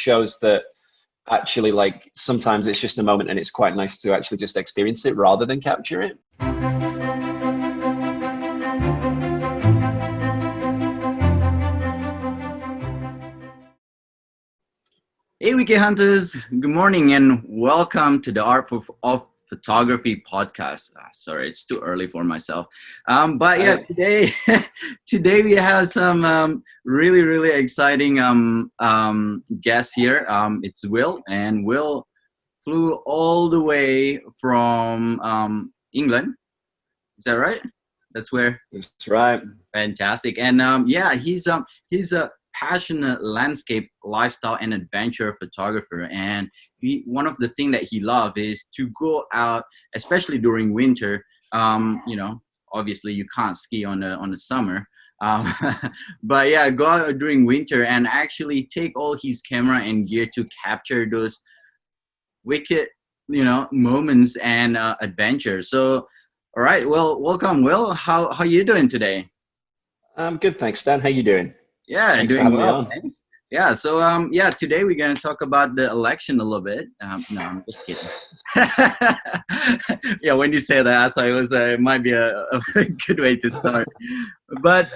shows that actually, like, sometimes it's just a moment and it's quite nice to actually just experience it rather than capture it. Hey, Wiki Hunters. Good morning and welcome to the Art of Photography podcast. Sorry, it's too early for myself. But yeah, today we have some really exciting guests here. It's Will, and Will flew all the way from England. Is that right? That's where. That's right. Fantastic. And yeah, he's a passionate landscape lifestyle and adventure photographer, and one of the things that he loves is to go out, especially during winter. Obviously you can't ski on the summer, but yeah, go out during winter and actually take all his camera and gear to capture those wicked moments and adventures. So all right, well, welcome, Will. How you doing today? I'm good, thanks, Dan. How you doing? Yeah, thanks doing for having well. me on. Thanks. Yeah, so yeah, today we're gonna talk about the election a little bit. No, I'm just kidding. Yeah, when you say that, I thought it might be a good way to start. But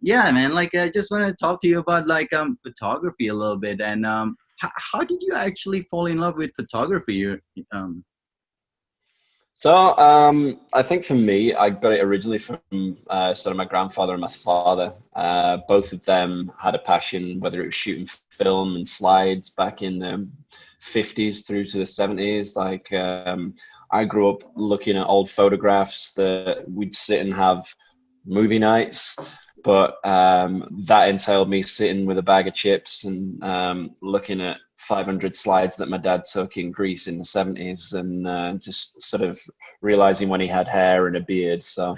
yeah, man, like I just want to talk to you about like photography a little bit, and how did you actually fall in love with photography? So I think for me, I got it originally from sort of my grandfather and my father. Both of them had a passion, whether it was shooting film and slides back in the 50s through to the 70s. Like I grew up looking at old photographs that we'd sit and have movie nights. But that entailed me sitting with a bag of chips and looking at 500 slides that my dad took in Greece in the 70s, and just sort of realizing when he had hair and a beard. So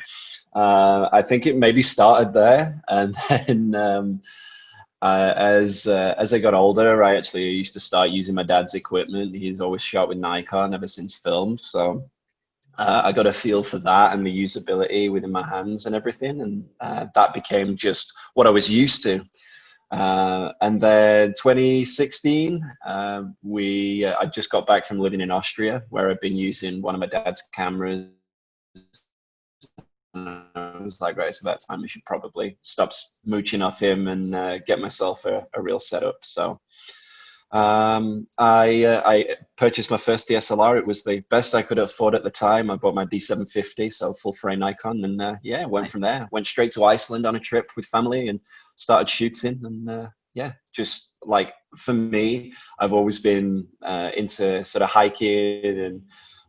I think it maybe started there, and then as I got older, I actually used to start using my dad's equipment. He's always shot with Nikon ever since film, so I got a feel for that and the usability within my hands and everything, and that became just what I was used to. And then 2016, I just got back from living in Austria, where I've been using one of my dad's cameras. I was like, right, it's about time I should probably stop mooching off him and get myself a real setup. So I purchased my first DSLR. It was the best I could afford at the time. I bought my D750, so full frame Nikon, and yeah, went from there. Went straight to Iceland on a trip with family and started shooting. And yeah, just like for me, I've always been into sort of hiking and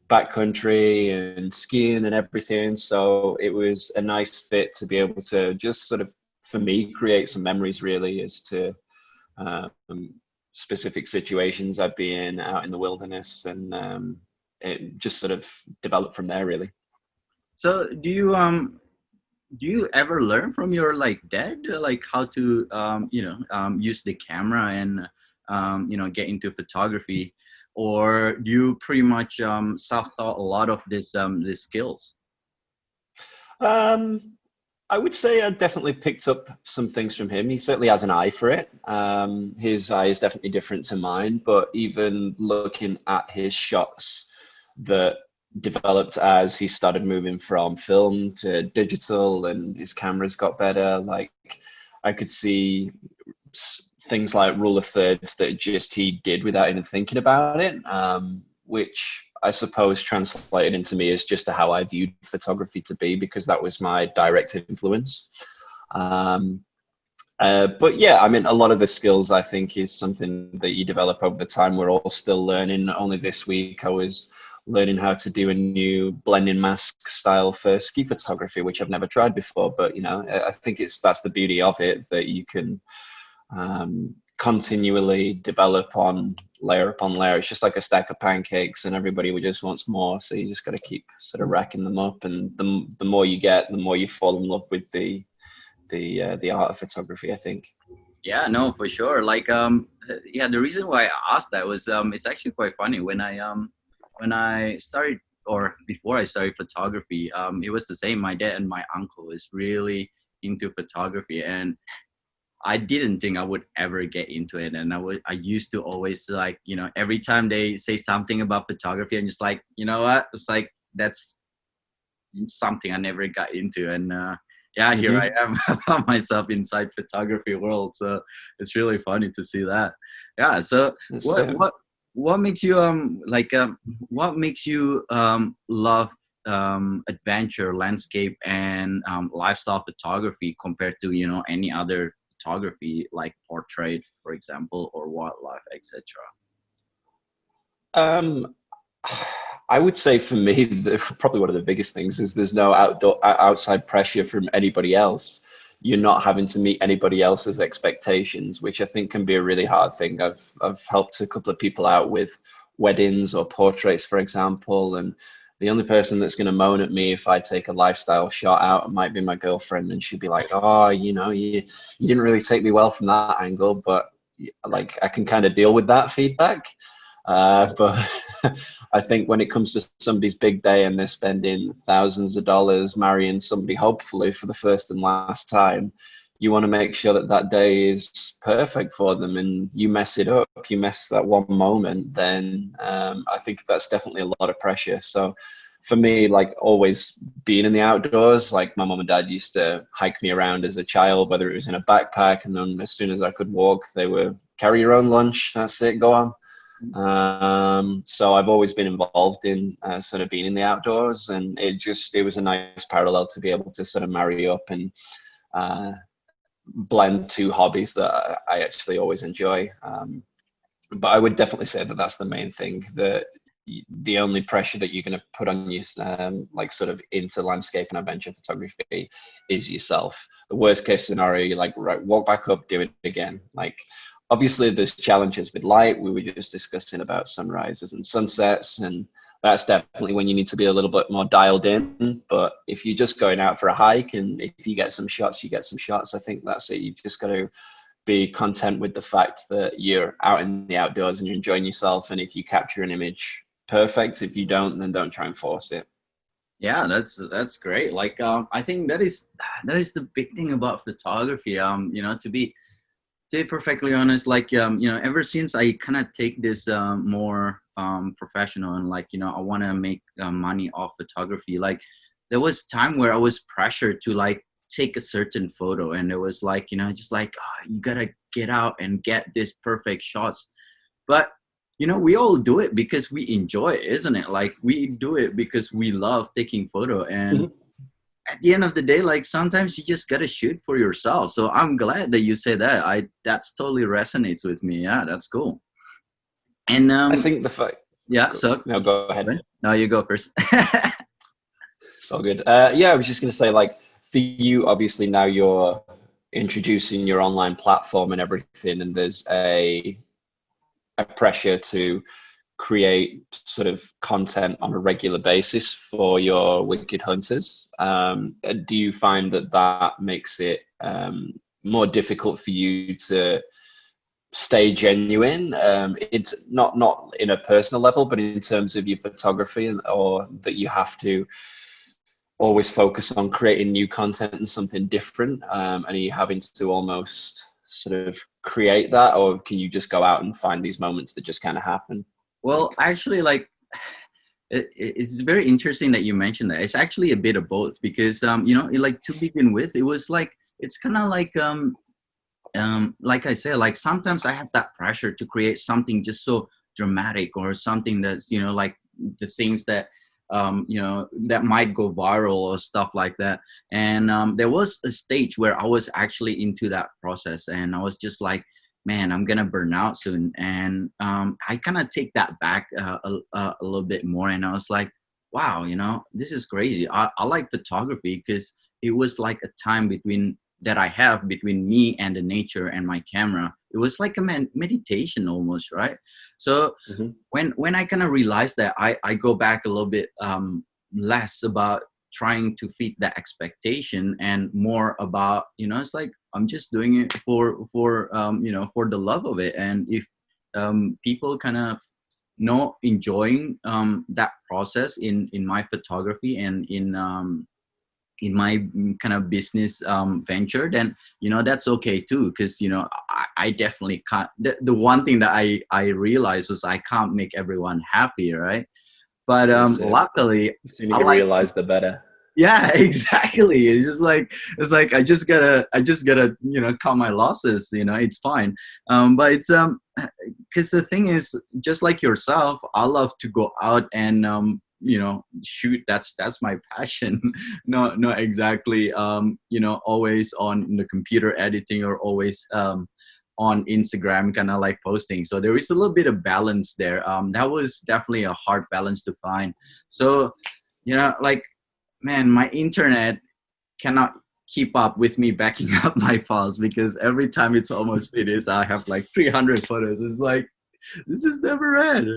backcountry and skiing and everything. So it was a nice fit to be able to just sort of, for me, create some memories really as to specific situations I'd be in out in the wilderness, and it just sort of developed from there really. So do you ever learn from your like dad, like how to use the camera and get into photography, or do you pretty much self-taught a lot of these skills? I would say I definitely picked up some things from him. He certainly has an eye for it. His eye is definitely different to mine, but even looking at his shots that developed as he started moving from film to digital and his cameras got better, like I could see things like rule of thirds that just he did without even thinking about it, which I suppose translated into me as just to how I viewed photography to be, because that was my direct influence. But yeah, I mean, a lot of the skills I think is something that you develop over the time. We're all still learning. Only this week I was learning how to do a new blending mask style for ski photography, which I've never tried before. But I think that's the beauty of it, that you can continually develop on layer upon layer. It's just like a stack of pancakes, and everybody just wants more. So you just got to keep sort of racking them up, and the more you get, the more you fall in love with the art of photography, I think. Yeah, no, for sure. Like yeah, the reason why I asked that was it's actually quite funny. When I started, or before I started photography, it was the same. My dad and my uncle is really into photography, and I didn't think I would ever get into it. And I used to always like, you know, every time they say something about photography, I'm just like, you know what? It's like, that's something I never got into. And yeah, here I Hmm. am. I found myself inside photography world. So it's really funny to see that. Yeah. So That's what, what, what makes you, what makes you love adventure, landscape, and lifestyle photography compared to, you know, any other photography like portrait, for example, or wildlife, etc.? um, I would say for me, probably one of the biggest things is there's no outside pressure from anybody else. You're not having to meet anybody else's expectations, which I think can be a really hard thing. I've helped a couple of people out with weddings or portraits, for example, and the only person that's going to moan at me if I take a lifestyle shot out might be my girlfriend, and she'll be like, "Oh, you know, you didn't really take me well from that angle," but like I can kind of deal with that feedback. But I think when it comes to somebody's big day and they're spending thousands of dollars marrying somebody, hopefully for the first and last time, you want to make sure that that day is perfect for them. And you mess it up, you mess that one moment, then I think that's definitely a lot of pressure. So for me, like always being in the outdoors, like my mom and dad used to hike me around as a child, whether it was in a backpack, and then as soon as I could walk, they were carry your own lunch. That's it, go on. So I've always been involved in sort of being in the outdoors, and it was a nice parallel to be able to sort of marry up and uh, blend two hobbies that I actually always enjoy. But I would definitely say that that's the main thing. The only pressure that you're going to put on you, like sort of into landscape and adventure photography, is yourself. The worst case scenario, you're like, right, walk back up, do it again. Like, obviously, there's challenges with light. We were just discussing about sunrises and sunsets, and that's definitely when you need to be a little bit more dialed in. But if you're just going out for a hike and if you get some shots, you get some shots. I think that's it. You've just got to be content with the fact that you're out in the outdoors and you're enjoying yourself. And if you capture an image, perfect. If you don't, then don't try and force it. Yeah, that's great. Like, I think that is the big thing about photography. You know, to be perfectly honest, like, you know, ever since I kind of take this more professional, and like, you know, I want to make money off photography. Like, there was time where I was pressured to like take a certain photo, and it was like, you know, just like, oh, you gotta get out and get this perfect shots. But you know, we all do it because we enjoy it, isn't it? Like, we do it because we love taking photo. And Mhm. at the end of the day, like, sometimes you just gotta shoot for yourself. So I'm glad that you say that. That's totally resonates with me. Yeah, that's cool. And I think the fact, yeah, so no, go ahead. now you go first. It's all good. Yeah, I was just going to say, like, for you, obviously now you're introducing your online platform and everything, and there's a pressure to create sort of content on a regular basis for your Wicked Hunters. Do you find that that makes it more difficult for you to stay genuine? It's not in a personal level, but in terms of your photography, or that you have to always focus on creating new content and something different? And are you having to almost sort of create that, or can you just go out and find these moments that just kind of happen? Well, actually, like, it's very interesting that you mentioned that. It's actually a bit of both, because you know, like, to begin with, it was like, it's kind of like I said, like, sometimes I have that pressure to create something just so dramatic, or something that's, you know, like the things that you know, that might go viral or stuff like that. And there was a stage where I was actually into that process, and I was just like, man, I'm gonna burn out soon. And I kind of take that back a little bit more, and I was like, wow, you know, this is crazy. I like photography because it was like a time between that I have between me and the nature and my camera. It was like a meditation almost, right? So Mhm. when I kind of realized that, I go back a little bit less about trying to fit that expectation, and more about, you know, it's like, I'm just doing it for you know, for the love of it. And if people kind of know enjoying that process in my photography, and in in my kind of business venture, then that's okay too, because I definitely can't. The one thing that I realized was I can't make everyone happy, right? But That's it. luckily, The sooner I you like. realize, the better. Yeah, exactly. It's like I just gotta cut my losses. It's fine. But it's because the thing is, just like yourself, I love to go out and shoot. That's my passion. No, exactly. Always on the computer editing, or always on Instagram, kind of like posting. So there is a little bit of balance there. That was definitely a hard balance to find. So like, man, my internet cannot keep up with me backing up my files, because every time it's almost finished, I have like 300 photos. It's like, this is never end.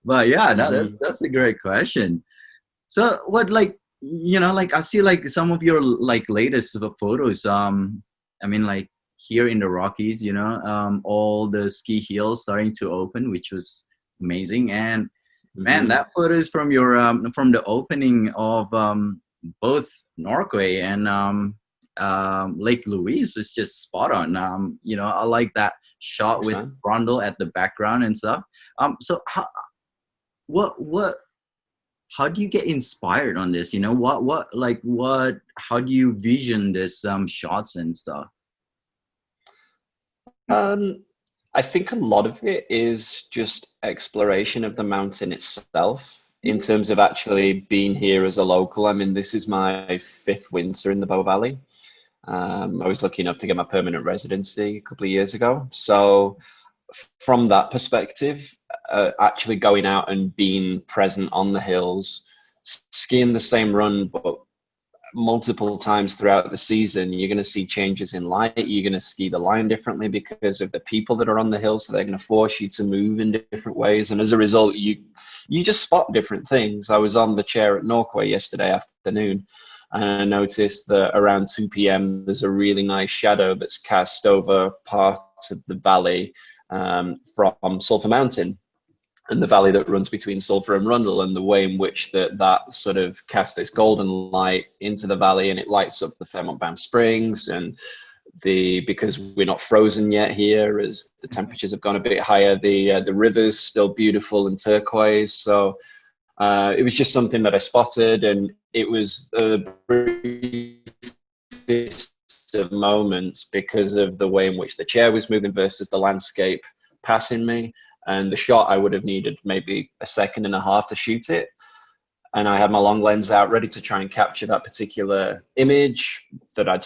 But yeah, no, Mhm. that's a great question. So what, like, like I see like some of your like latest photos. I mean, like here in the Rockies, all the ski hills starting to open, which was amazing. And man, Mhm. that photo is from your from the opening of both Norquay and Lake Louise, was just spot on. I like that shot Thanks, with man. Brundle at the background and stuff. So what how do you get inspired on this? How do you vision this shots and stuff? Um, I think a lot of it is just exploration of the mountain itself in terms of actually being here as a local. I mean, this is my fifth winter in the Bow Valley. I was lucky enough to get my permanent residency a couple of years ago. So, from that perspective, actually going out and being present on the hills, skiing the same run, but multiple times throughout the season, you're going to see changes in light. You're going to ski the line differently because of the people that are on the hill. So they're going to force you to move in different ways. And as a result, you just spot different things. I was on the chair at Norquay yesterday afternoon, and I noticed that around 2 p.m. there's a really nice shadow that's cast over parts of the valley from Sulphur Mountain and the valley that runs between Sulphur and Rundle, and the way in which that sort of casts this golden light into the valley, and it lights up the Fairmont Banff Springs. And because we're not frozen yet here, as the temperatures have gone a bit higher, the river's still beautiful and turquoise. So it was just something that I spotted, and it was the briefest of moments because of the way in which the chair was moving versus the landscape passing me. And the shot, I would have needed maybe a second and a half to shoot it. And I had my long lens out ready to try and capture that particular image that I'd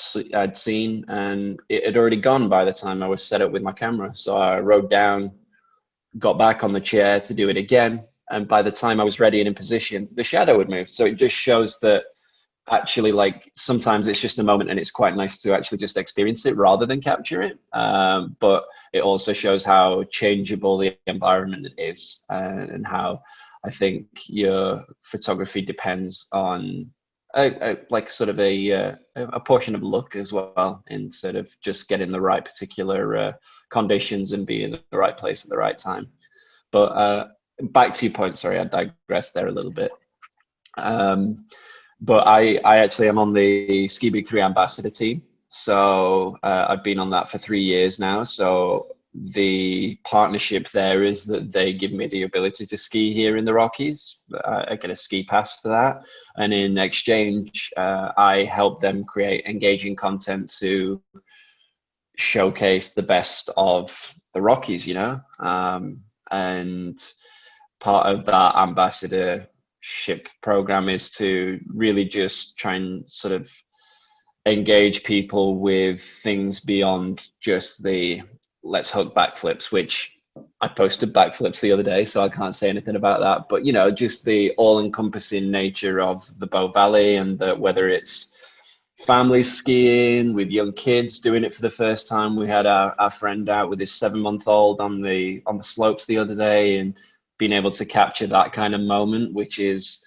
seen. And it had already gone by the time I was set up with my camera. So I rode down, got back on the chair to do it again. And by the time I was ready and in position, the shadow had moved. So it just shows that actually, like, sometimes it's just a moment, and it's quite nice to actually just experience it rather than capture it. But it also shows how changeable the environment is, and how I think your photography depends on like sort of a portion of luck as well, in sort of just getting the right particular conditions and being in the right place at the right time. But back to your point, sorry, I digressed there a little bit. But I actually am on the Ski Big 3 ambassador team. So I've been on that for 3 years now. So the partnership there is that they give me the ability to ski here in the Rockies. I get a ski pass for that. And in exchange, I help them create engaging content to showcase the best of the Rockies, and part of that ambassadorship program is to really just try and sort of engage people with things beyond just the let's hook backflips, which I posted backflips the other day, so I can't say anything about that. But just the all-encompassing nature of the Bow Valley, and whether it's families skiing with young kids doing it for the first time. We had our friend out with his 7-month-old on the slopes the other day, and being able to capture that kind of moment, which is,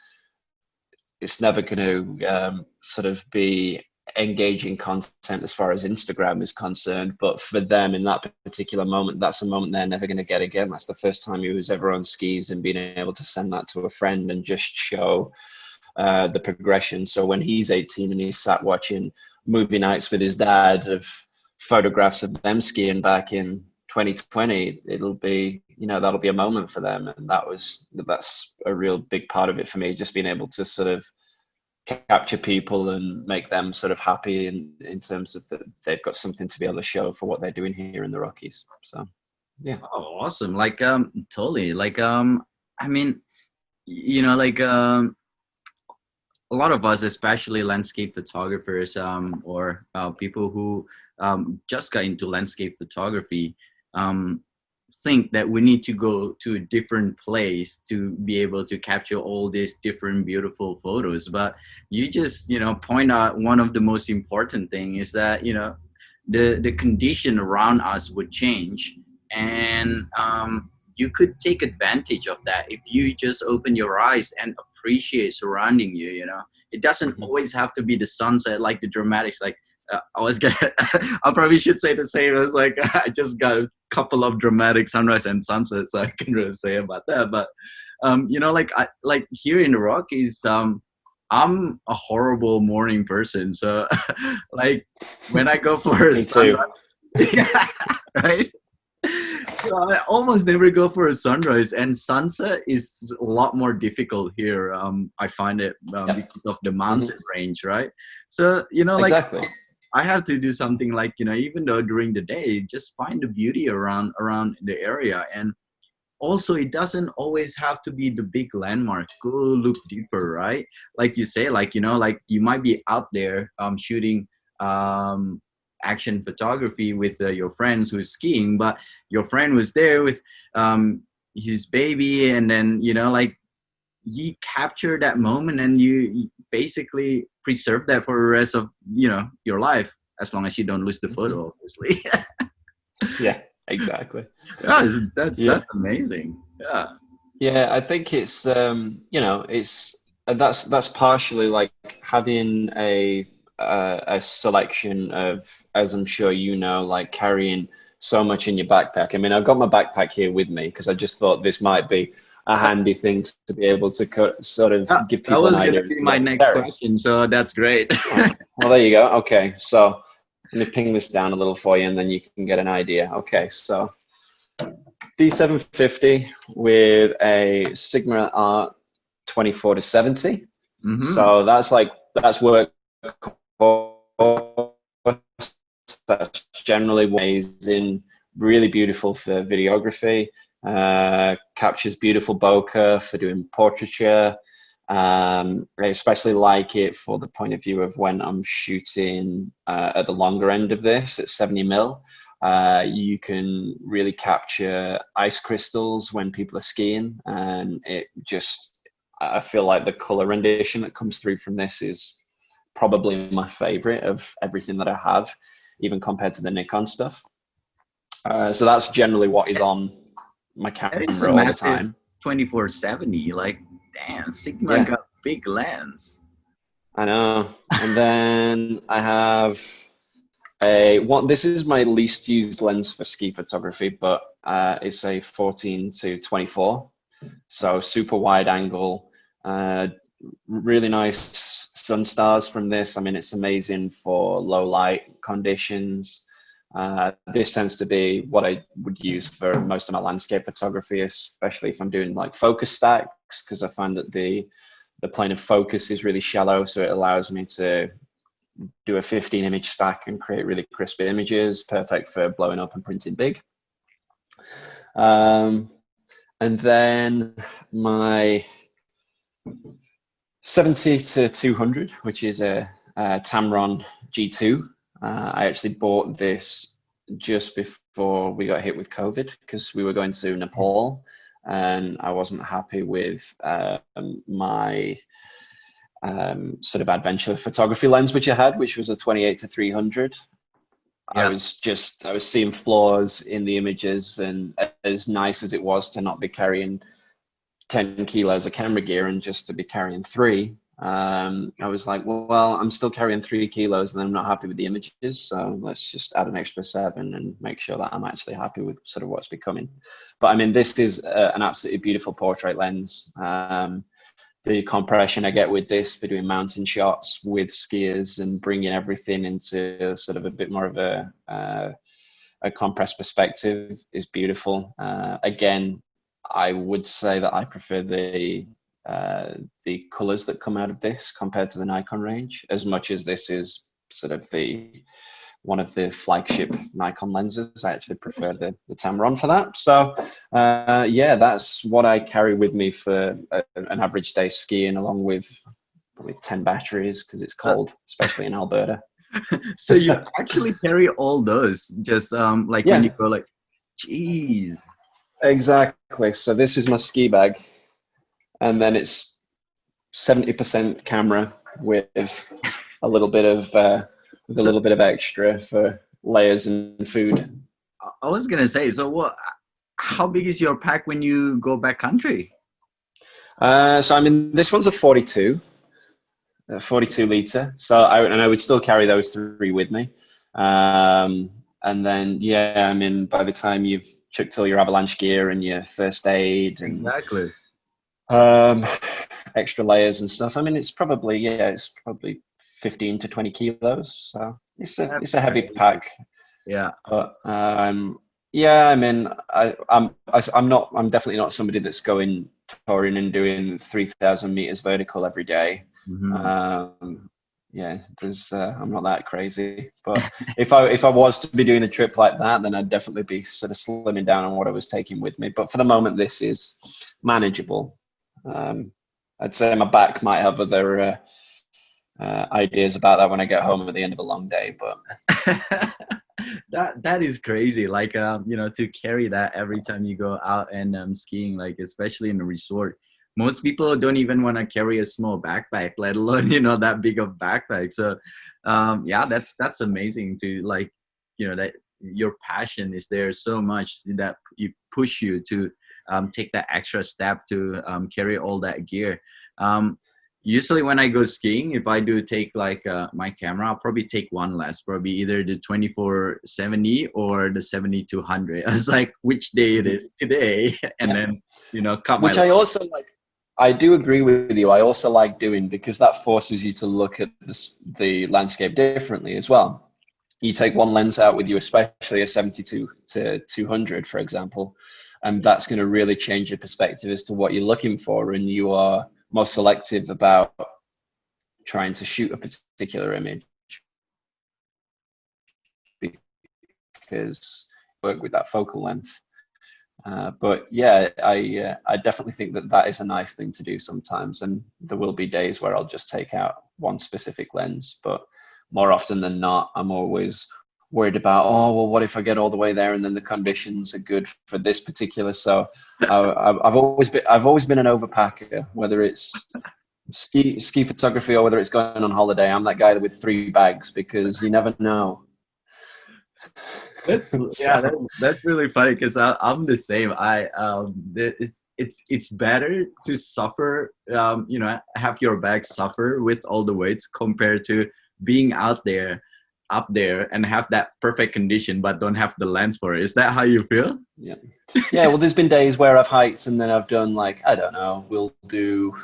it's never going to sort of be engaging content as far as Instagram is concerned, but for them in that particular moment, that's a moment they're never going to get again. That's the first time he was ever on skis, and being able to send that to a friend and just show the progression. So when he's 18 and he's sat watching movie nights with his dad of photographs of them skiing back in 2020, it'll be, that'll be a moment for them. And that's a real big part of it for me, just being able to sort of capture people and make them sort of happy in terms of that they've got something to be able to show for what they're doing here in the Rockies. So yeah. Oh, awesome. Like totally. Like I mean, like a lot of us, especially landscape photographers, or people who just got into landscape photography, think that we need to go to a different place to be able to capture all these different beautiful photos. But you just point out one of the most important thing is that the condition around us would change, and you could take advantage of that if you just open your eyes and appreciate surrounding you. It doesn't always have to be the sunset, like the dramatics. Like I probably should say the same as like I just got a couple of dramatic sunrise and sunset, so I can really say about that. But like here in the Rockies, I'm a horrible morning person. So like when I go for a sunrise, yeah, right. So I almost never go for a sunrise, and sunset is a lot more difficult here. I find it because of the mountain range, right? So like exactly. I have to do something like even though during the day, just find the beauty around the area. And also, it doesn't always have to be the big landmark. Go look deeper, right? Like you say, like like you might be out there shooting action photography with your friends who's skiing, but your friend was there with his baby, and then like you capture that moment, and you basically preserve that for the rest of your life, as long as you don't lose the photo, obviously. Yeah, exactly. Yeah, that's amazing. Yeah, I think it's it's that's partially like having a selection of, as I'm sure like carrying so much in your backpack. I mean, I've got my backpack here with me because I just thought this might be a handy thing to be able to sort of give people an idea. That was going to be my next question, so that's great. Well, there you go. Okay, so let me ping this down a little for you, and then you can get an idea. Okay, so D750 with a Sigma Art 24-70. So that's work. That's generally amazing, really beautiful for videography, captures beautiful bokeh for doing portraiture. I especially like it for the point of view of when I'm shooting at the longer end of this at 70mm. You can really capture ice crystals when people are skiing, and I feel like the color rendition that comes through from this is probably my favorite of everything that I have, even compared to the Nikon stuff. So that's generally what is on my camera all the time. 24-70, like damn, Sigma got big lens. I know. And then I have this is my least used lens for ski photography, but it's a 14-24, so super wide angle. Really nice sun stars from this. I mean, it's amazing for low light conditions. This tends to be what I would use for most of my landscape photography, especially if I'm doing like focus stacks, because I find that the plane of focus is really shallow, so it allows me to do a 15 image stack and create really crisp images, perfect for blowing up and printing big. And then my 70-200, which is a Tamron G2. I actually bought this just before we got hit with COVID because we were going to Nepal, and I wasn't happy with my sort of adventure photography lens, which I had, which was a 28-300. I was seeing flaws in the images, and as nice as it was to not be carrying 10 kilos of camera gear and just to be carrying 3, I was like, well, I'm still carrying 3 kilos and I'm not happy with the images, so let's just add an extra 7 and make sure that I'm actually happy with sort of what's becoming. But I mean, this is an absolutely beautiful portrait lens. the compression I get with this for doing mountain shots with skiers and bringing everything into sort of a bit more of a compressed perspective is beautiful. Again, I would say that I prefer the colors that come out of this compared to the Nikon range, as much as this is sort of one of the flagship Nikon lenses. I actually prefer the Tamron for that. So yeah, that's what I carry with me for an average day skiing, along with probably 10 batteries because it's cold, especially in Alberta. So you actually carry all those, just like when you go, like, geez. Exactly. So this is my ski bag, and then it's 70% camera with a little bit of extra for layers and food. I was gonna say, so what? How big is your pack when you go backcountry? So I mean, this one's a 42 liter. So I would still carry those 3 with me. And then, yeah, I mean, by the time you've chucked all your avalanche gear and your first aid and Exactly. Extra layers and stuff, I mean, it's probably 15 to 20 kilos. So it's a heavy pack. Yeah. But yeah, I mean, I'm definitely not somebody that's going touring and doing 3,000 meters vertical every day. Mm-hmm. Yeah, I'm not that crazy. But if I was to be doing a trip like that, then I'd definitely be sort of slimming down on what I was taking with me. But for the moment, this is manageable. I'd say my back might have other ideas about that when I get home at the end of a long day. But that is crazy. Like, to carry that every time you go out and skiing, like especially in a resort. Most people don't even want to carry a small backpack, let alone that big of backpack. So, yeah, that's amazing to, like, that your passion is there so much that you push you to take that extra step to carry all that gear. Usually when I go skiing, if I do take like my camera, I'll probably take one less, probably either the 24-70 or the 70-100. I was like, which day it is today, and then cut my. Which I also like. I do agree with you. I also like doing, because that forces you to look at the landscape differently as well. You take one lens out with you, especially a 72-200, for example, and that's going to really change your perspective as to what you're looking for, and you are more selective about trying to shoot a particular image because you work with that focal length. But yeah, I definitely think that is a nice thing to do sometimes, and there will be days where I'll just take out one specific lens, but more often than not, I'm always worried about, oh, well, what if I get all the way there and then the conditions are good for this particular. So I've always been an overpacker, whether it's ski photography or whether it's going on holiday. I'm that guy with 3 bags because you never know. That's really funny because I'm the same. It's better to suffer, have your bag suffer with all the weights compared to being up there and have that perfect condition but don't have the lens for it. Is that how you feel? Yeah. Well, there's been days where I've hiked and then I've done, like, I don't know, we'll do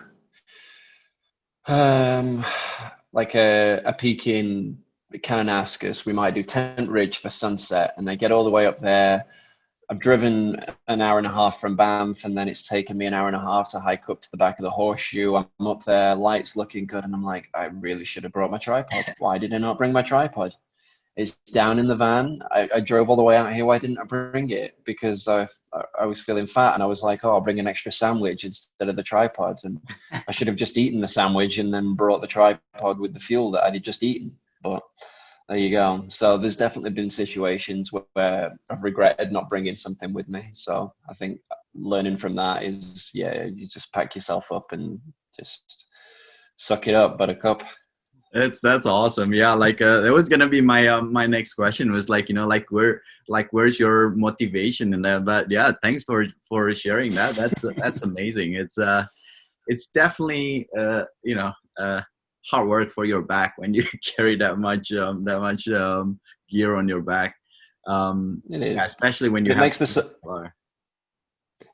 like a peak in Kananaskis. We might do Tent Ridge for sunset, and they get all the way up there. I've driven an hour and a half from Banff, and then it's taken me an hour and a half to hike up to the back of the horseshoe. I'm up there, lights looking good, and I'm like, I really should have brought my tripod. Why did I not bring my tripod? It's down in the van. I drove all the way out here. Why didn't I bring it? Because I was feeling fat, and I was like, oh, I'll bring an extra sandwich instead of the tripod. And I should have just eaten the sandwich and then brought the tripod with the fuel that I had just eaten. But there you go. So there's definitely been situations where I've regretted not bringing something with me. So I think learning from that is, you just pack yourself up and just suck it up, buttercup. That's awesome. Yeah, like that was gonna be my my next question was like, where's your motivation in that? But yeah, thanks for sharing that. That's amazing. It's definitely hard work for your back when you carry that much gear on your back. It is, yeah, especially when you makes this.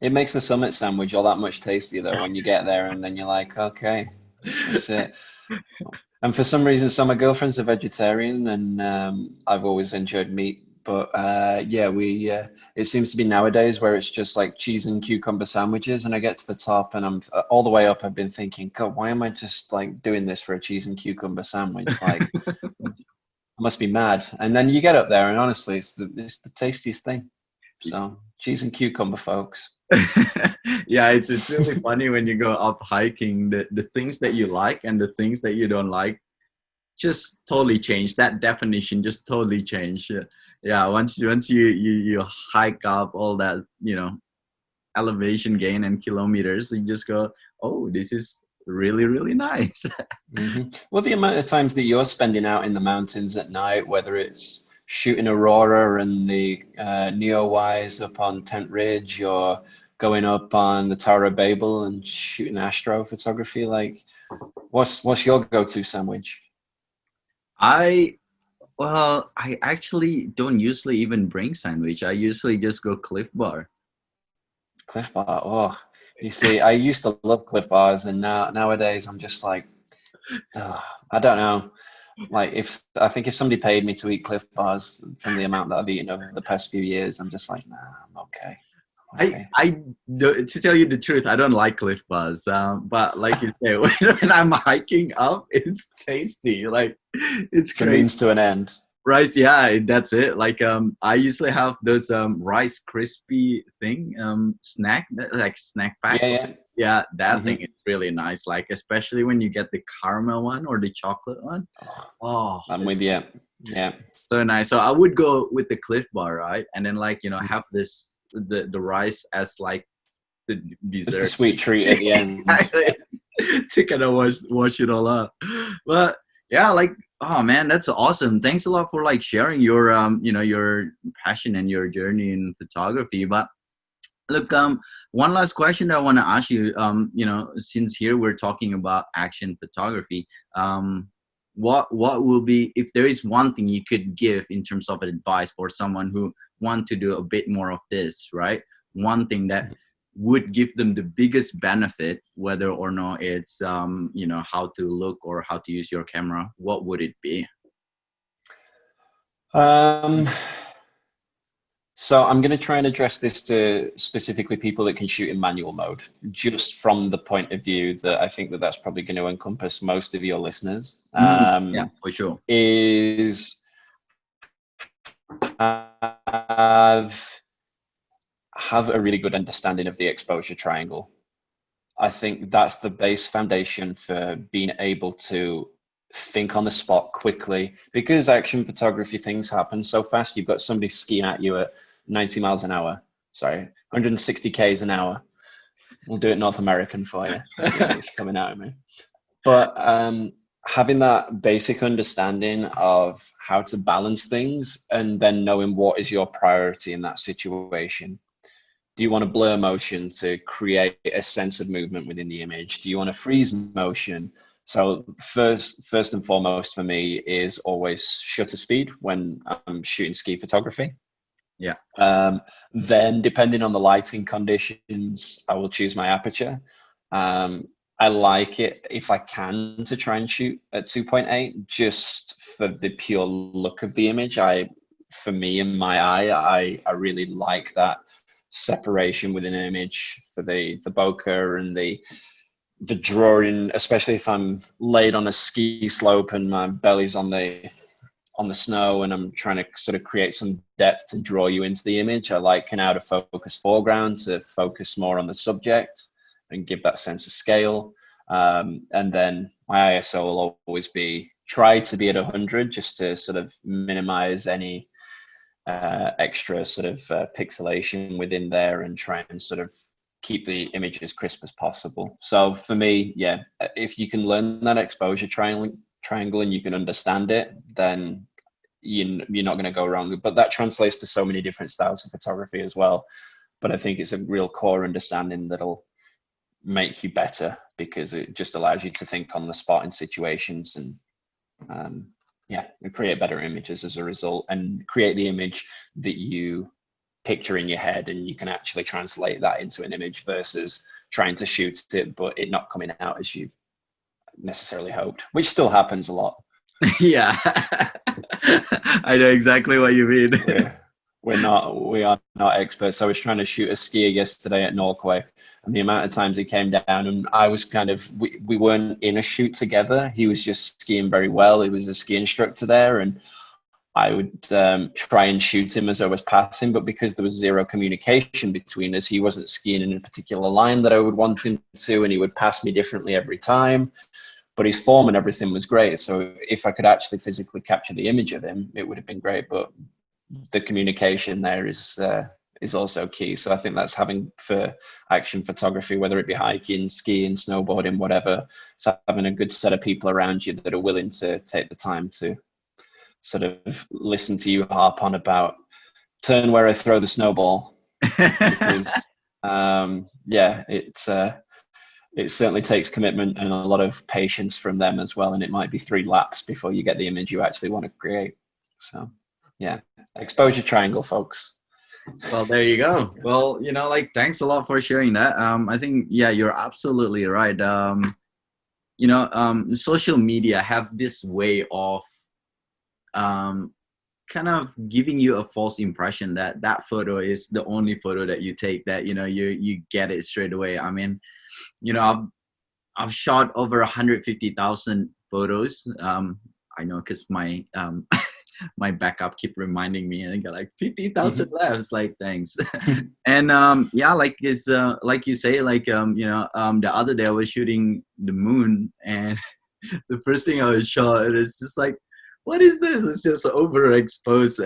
It makes the summit sandwich all that much tastier though when you get there, and then you're like, okay, that's it. And for some reason, so my girlfriend's a vegetarian, and I've always enjoyed meat. But yeah, we it seems to be nowadays where it's just like cheese and cucumber sandwiches, and I get to the top, and I'm all the way up. I've been thinking, God, why am I just like doing this for a cheese and cucumber sandwich? Like, I must be mad. And then you get up there, and honestly, it's the tastiest thing. So cheese and cucumber, folks. Yeah, it's really funny when you go up hiking, the things that you like and the things that you don't like just totally change. That definition just totally change. Yeah, once you hike up all that, elevation gain and kilometers, you just go, oh, this is really, really nice. Well, the amount of times that you're spending out in the mountains at night, whether it's shooting aurora and the Neowise up on Tent Ridge, or going up on the Tower of Babel and shooting astrophotography, like, what's your go-to sandwich? I actually don't usually even bring sandwich. I usually just go Cliff Bar. Cliff Bar. Oh, you see, I used to love Cliff Bars, and nowadays I'm just like, I don't know. Like, I think if somebody paid me to eat Cliff Bars from the amount that I've eaten over the past few years, I'm just like, nah, I'm okay. To tell you the truth, I don't like Cliff Bars. But like you say, when I'm hiking up, it's tasty. Like, it's a means to an end. Rice, yeah, that's it. Like, I usually have those Rice crispy thing, snack, like snack pack. Yeah. That thing is really nice. Like, especially when you get the caramel one or the chocolate one. Oh, I'm with you. Yeah. So nice. So I would go with the Cliff Bar, right? And then, like, have the rice as like the dessert. Just a sweet treat at the end. To kind of wash it all up. But yeah, like, oh man, that's awesome. Thanks a lot for like sharing your your passion and your journey in photography. But look, one last question that I want to ask you, since here we're talking about action photography, what will be, if there is one thing you could give in terms of advice for someone who want to do a bit more of this, right? One thing that would give them the biggest benefit, whether or not it's how to look or how to use your camera, what would it be? So I'm going to try and address this to specifically people that can shoot in manual mode, just from the point of view that I think that that's probably going to encompass most of your listeners. Yeah, for sure. Is have a really good understanding of the exposure triangle. I think that's the base foundation for being able to think on the spot quickly, because action photography things happen so fast. You've got somebody skiing at you at 90 miles an hour, 160 Ks an hour. We'll do it North American for you. It's coming out of me. But having that basic understanding of how to balance things, and then knowing what is your priority in that situation. Do you want a blur motion to create a sense of movement within the image? Do you want a freeze motion? So first and foremost for me is always shutter speed when I'm shooting ski photography. Yeah. Then depending on the lighting conditions, I will choose my aperture. I like it, if I can, to try and shoot at 2.8 just for the pure look of the image. For me, in my eye, I really like that separation within an image for the bokeh and the drawing, especially if I'm laid on a ski slope and my belly's on the snow and I'm trying to sort of create some depth to draw you into the image. I like an out of focus foreground to focus more on the subject and give that sense of scale. And then my ISO will always try to be at 100 just to sort of minimize any extra sort of pixelation within there and try and sort of keep the image as crisp as possible. So for me, yeah, if you can learn that exposure triangle and you can understand it, then you're not going to go wrong. But that translates to so many different styles of photography as well. But I think it's a real core understanding that'll make you better, because it just allows you to think on the spot in situations and and create better images as a result, and create the image that you picture in your head, and you can actually translate that into an image versus trying to shoot it but it not coming out as you necessarily hoped, which still happens a lot. Yeah. I know exactly what you mean. We are not experts. I was trying to shoot a skier yesterday at Norquay, and the amount of times he came down, and I was we weren't in a shoot together. He was just skiing very well. He was a ski instructor there, and I would try and shoot him as I was passing, but because there was zero communication between us, he wasn't skiing in a particular line that I would want him to, and he would pass me differently every time. But his form and everything was great. So if I could actually physically capture the image of him, it would have been great. But the communication there is also key. So I think that's having, for action photography, whether it be hiking, skiing, snowboarding, whatever, so having a good set of people around you that are willing to take the time to sort of listen to you harp on about turn where I throw the snowball, because it certainly takes commitment and a lot of patience from them as well, and it might be 3 laps before you get the image you actually want to create. So yeah, exposure triangle, folks. Well, there you go. Well, like, thanks a lot for sharing that. I think, yeah, you're absolutely right. Social media have this way of kind of giving you a false impression that photo is the only photo that you take, that you get it straight away. I mean, I've shot over 150,000 photos. I know, because my my backup keep reminding me, and I got like 50,000 left. It's like, thanks. And like it's like you say, like the other day I was shooting the moon, and the first thing I was shot, it is just like, what is this? It's just overexposed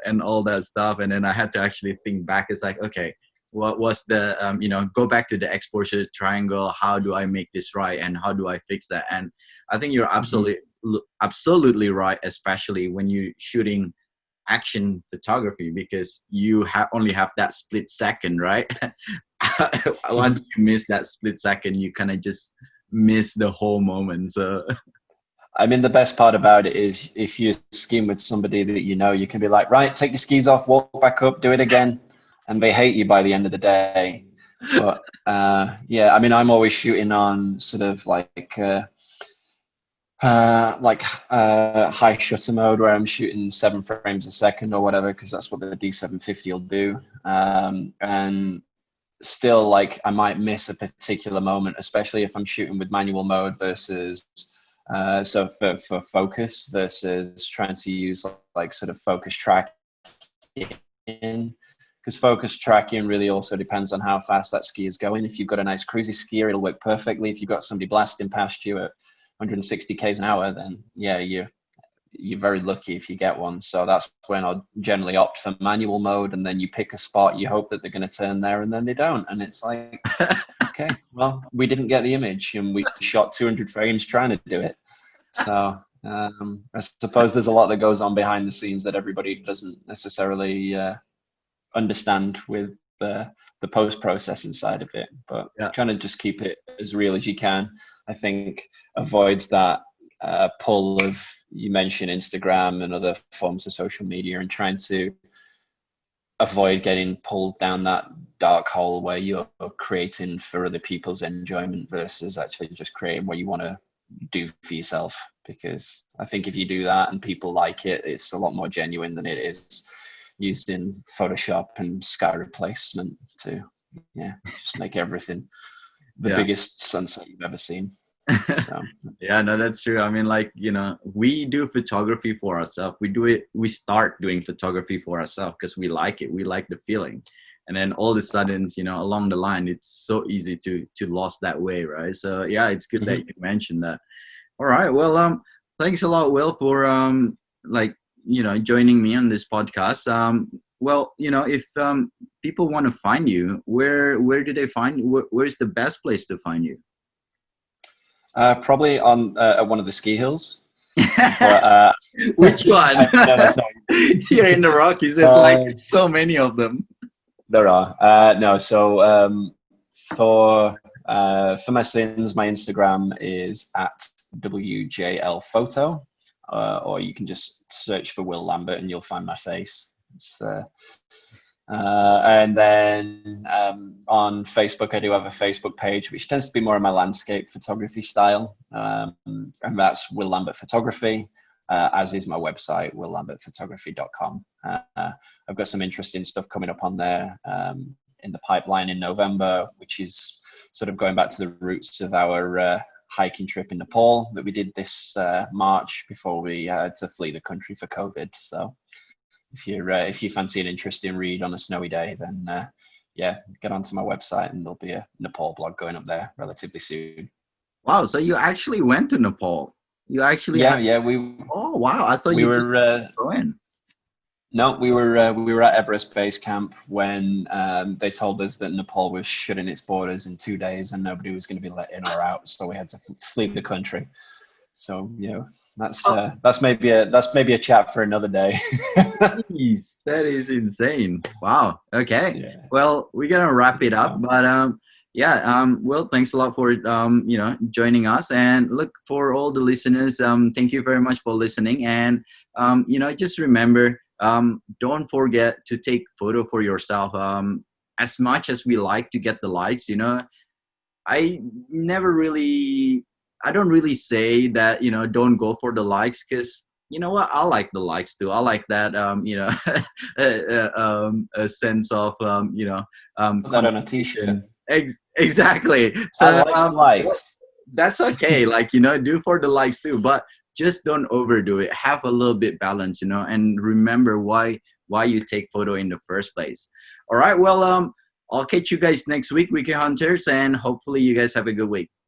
and all that stuff. And then I had to actually think back. It's like, okay, what was the go back to the exposure triangle. How do I make this right, and how do I fix that? And I think you're absolutely right, especially when you're shooting action photography, because you only have that split second, right? Once you miss that split second, you kind of just miss the whole moment. So I mean, the best part about it is if you're skiing with somebody that you can be like, right, take your skis off, walk back up, do it again, and they hate you by the end of the day. But yeah, I mean, I'm always shooting on sort of like high shutter mode, where I'm shooting 7 frames a second or whatever, because that's what the D750 will do. And still, like, I might miss a particular moment, especially if I'm shooting with manual mode versus so for focus versus trying to use like sort of focus tracking, because focus tracking really also depends on how fast that ski is going. If you've got a nice cruisy skier, it'll work perfectly. If you've got somebody blasting past you at 160 k's an hour, then yeah, you're very lucky if you get one. So that's when I'll generally opt for manual mode, and then you pick a spot, you hope that they're going to turn there, and then they don't, and it's like, okay, well, we didn't get the image, and we shot 200 frames trying to do it. So I suppose there's a lot that goes on behind the scenes that everybody doesn't necessarily understand with the post-processing side of it, but trying to just keep it as real as you can, I think, avoids that pull of, you mentioned Instagram and other forms of social media, and trying to avoid getting pulled down that dark hole where you're creating for other people's enjoyment versus actually just creating what you want to do for yourself. Because I think if you do that and people like it, it's a lot more genuine than it is using Photoshop and sky replacement to just make everything the biggest sunset you've ever seen. So. Yeah, no, that's true. I mean, like, we do photography for ourselves. We start doing photography for ourselves because we like it. We like the feeling. And then all of a sudden, along the line, it's so easy to lost that way, right? So yeah, it's good that you mentioned that. All right. Well, thanks a lot, Will, for joining me on this podcast. Well, if people want to find you, where do they find you? Where's the best place to find you? Probably on at one of the ski hills. But, which one? No, that's not. Here in the Rockies, there's like so many of them. There are. No, so for my sins, my Instagram is at WJLphoto, or you can just search for Will Lambert and you'll find my face. It's And then on Facebook, I do have a Facebook page, which tends to be more of my landscape photography style. And that's Will Lambert Photography, as is my website, willlambertphotography.com. I've got some interesting stuff coming up on there in the pipeline in November, which is sort of going back to the roots of our hiking trip in Nepal that we did this March before we had to flee the country for COVID. So if you fancy an interesting read on a snowy day, then yeah, get onto my website and there'll be a Nepal blog going up there relatively soon. Wow, so you actually went to Nepal. You actually Yeah, oh wow, I thought we you were didn't go in. no, we were at Everest Base Camp when they told us that Nepal was shutting its borders in 2 days and nobody was going to be let in or out, so we had to flee the country. So that's maybe a chat for another day. Jeez, that is insane. Wow. Okay. Yeah. Well, we're gonna wrap it up, but Will, thanks a lot for joining us, and look, for all the listeners, thank you very much for listening, and just remember, don't forget to take photo for yourself. As much as we like to get the likes, I never really, I don't really say that, don't go for the likes, because you know what? I like the likes too. I like that, a sense of, Put that on a t-shirt. Exactly. I So like likes. that's okay. Like, do for the likes too, but just don't overdo it. Have a little bit balance, and remember why you take photo in the first place. All right. Well, I'll catch you guys next week, Weekend Hunters, and hopefully you guys have a good week.